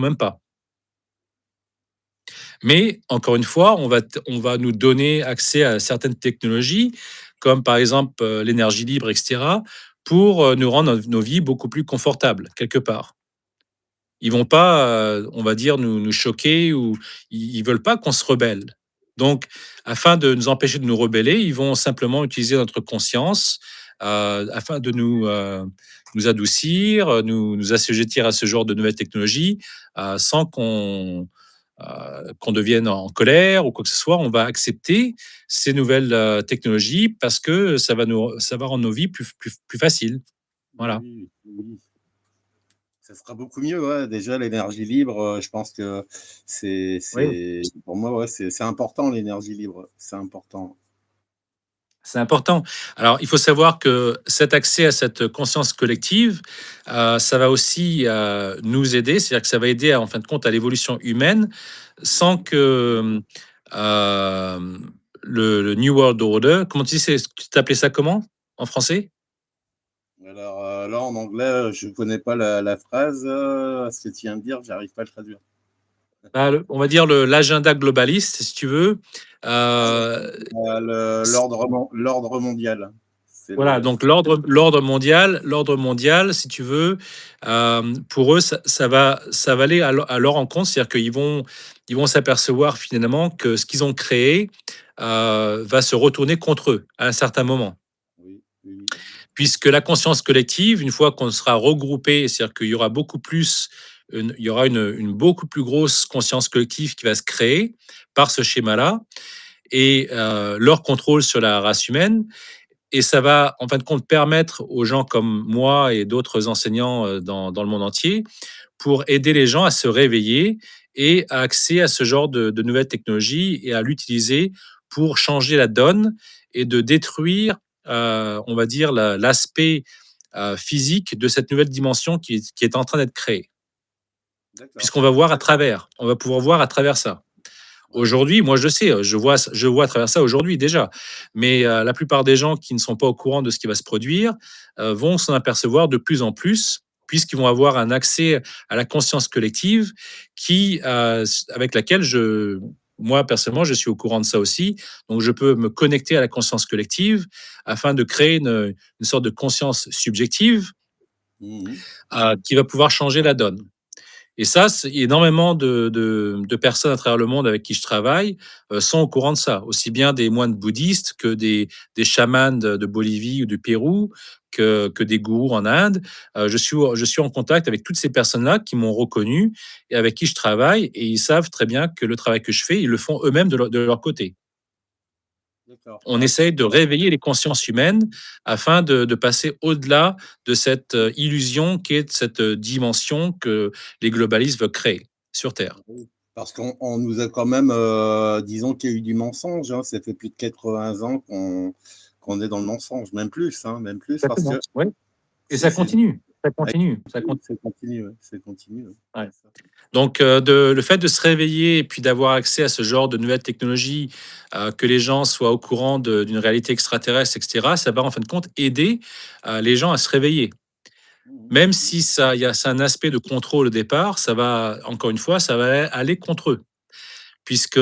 même pas. Mais encore une fois, on va nous donner accès à certaines technologies, comme par exemple, l'énergie libre et cetera, pour, nous rendre nos vies beaucoup plus confortables, quelque part. Ils vont pas, on va dire, nous choquer ou ils veulent pas qu'on se rebelle. Donc afin de nous empêcher de nous rebeller, ils vont simplement utiliser notre conscience, afin de nous adoucir, nous assujettir à ce genre de nouvelles technologies, sans qu'on devienne en colère ou quoi que ce soit. On va accepter ces nouvelles, technologies parce que ça va rendre nos vies plus faciles. Voilà. Oui, oui. Ça sera beaucoup mieux, ouais. Déjà, l'énergie libre, je pense que Oui. pour moi, ouais, c'est important l'énergie libre, c'est important. C'est important. Alors, il faut savoir que cet accès à cette conscience collective, ça va aussi, nous aider. C'est-à-dire que ça va aider, en fin de compte, à l'évolution humaine sans Mmh. que, le New World Order, comment tu dis? Tu appelais ça comment en français? Alors, là, en anglais, je connais pas la phrase, ce que tu viens de dire, j'arrive pas à le traduire. Bah, on va dire l'agenda globaliste, si tu veux. Ah Heu, l'ordre mondial. C'est Voilà, le donc l'ordre mondial, si tu veux, pour eux, ça va aller à leur encontre. C'est-à-dire ils vont s'apercevoir finalement que ce qu'ils ont créé, va se retourner contre eux à un certain moment. Oui, oui, Puisque la conscience collective, une fois qu'on sera regroupé, c'est-à-dire qu'il y aura beaucoup plus il y aura une beaucoup plus grosse conscience collective qui va se créer par ce schéma-là et leur contrôle sur la race humaine et ça va, en fin de compte, permettre aux gens comme moi et d'autres enseignants, dans le monde entier, pour aider les gens à se réveiller et à accès à ce genre de nouvelles technologies et à l'utiliser pour changer la donne et de détruire, on va dire l'aspect, physique de cette nouvelle dimension qui est en train d'être créée. d'accord. Puisqu'on va voir à travers, on va pouvoir voir à travers ça. Ouais. Aujourd'hui, moi, je le sais, je vois à travers ça aujourd'hui déjà. Mais la plupart des gens qui ne sont pas au courant de ce qui va se produire vont s'en apercevoir de plus en plus, puisqu'ils vont avoir un accès à la conscience collective avec laquelle moi, personnellement, je suis au courant de ça aussi. Donc, je peux me connecter à la conscience collective afin de créer une sorte de conscience subjective Mmh. qui va pouvoir changer la donne. Et ça, c'est énormément de personnes à travers le monde avec qui je travaille, sont au courant de ça. Aussi bien des moines bouddhistes que des chamans de Bolivie ou du Pérou, que des gourous en Inde. Je suis en contact avec toutes ces personnes-là qui m'ont reconnu et avec qui je travaille et ils savent très bien que le travail que je fais, ils le font eux-mêmes de leur côté. D'accord. On Ouais, essaye de réveiller les consciences humaines afin de passer au-delà de cette, illusion qui est cette, dimension que les globalistes veulent créer sur terre. oui. Parce qu'on nous a quand même, disons qu'il y a eu du mensonge, hein. Ça fait plus de 80 ans qu'on est dans le mensonge, même plus parce Exactement, que oui et c'est ça ouais, continue, ça oui, continue, ça continue, ouais, ça continue, ouais. ouais. C'est ça. Donc le fait de se réveiller et puis d'avoir accès à ce genre de nouvelles technologies, que les gens soient au courant d'une réalité extraterrestre et cetera, ça va en fin de compte aider, les gens à se réveiller. Mmh Même mh. si ça il y a c'est un aspect de contrôle au départ, ça va encore une fois, ça va aller contre eux. Puisque,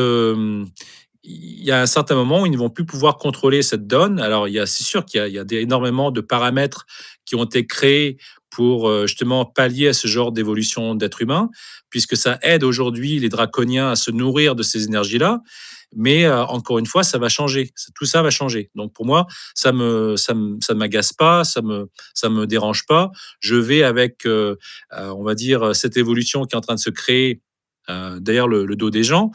il y a un certain moment où ils ne vont plus pouvoir contrôler cette donne. Alors c'est sûr qu'il y a énormément de paramètres qui ont été créés pour, justement pallier à ce genre d'évolution d'être humain, puisque ça aide aujourd'hui les draconiens à se nourrir de ces énergies-là. Mais, encore une fois, ça va changer. Tout ça va changer. Donc pour moi, ça ne m'agace pas, ça me dérange pas. Je vais avec, on va dire, cette évolution qui est en train de se créer, derrière le dos des gens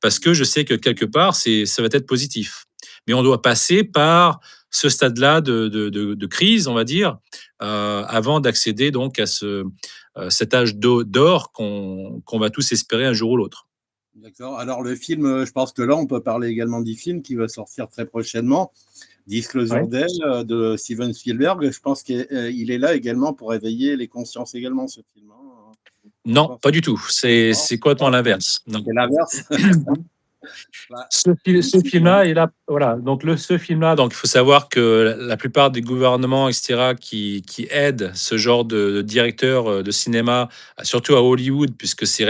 parce que je sais que quelque part, ça va être positif. Mais on doit passer par ce stade-là de crise, on va dire, avant d'accéder donc à cet âge d'or qu'on va tous espérer un jour ou l'autre. D'accord. Alors le film, je pense que là, on peut parler également du film qui va sortir très prochainement, Disclosure Ouais. Day, de Steven Spielberg. Je pense qu'il est là également pour éveiller les consciences également, ce film, hein. Je Non, pense. pas du tout. Non? C'est complètement l'inverse. Non. C'est l'inverse? Bah, Ce c'est comme film-là, voilà, donc ce film-là, donc il faut savoir que la plupart des gouvernements, et cetera, qui aident ce genre de directeurs, de cinéma, surtout à Hollywood, puisque c'est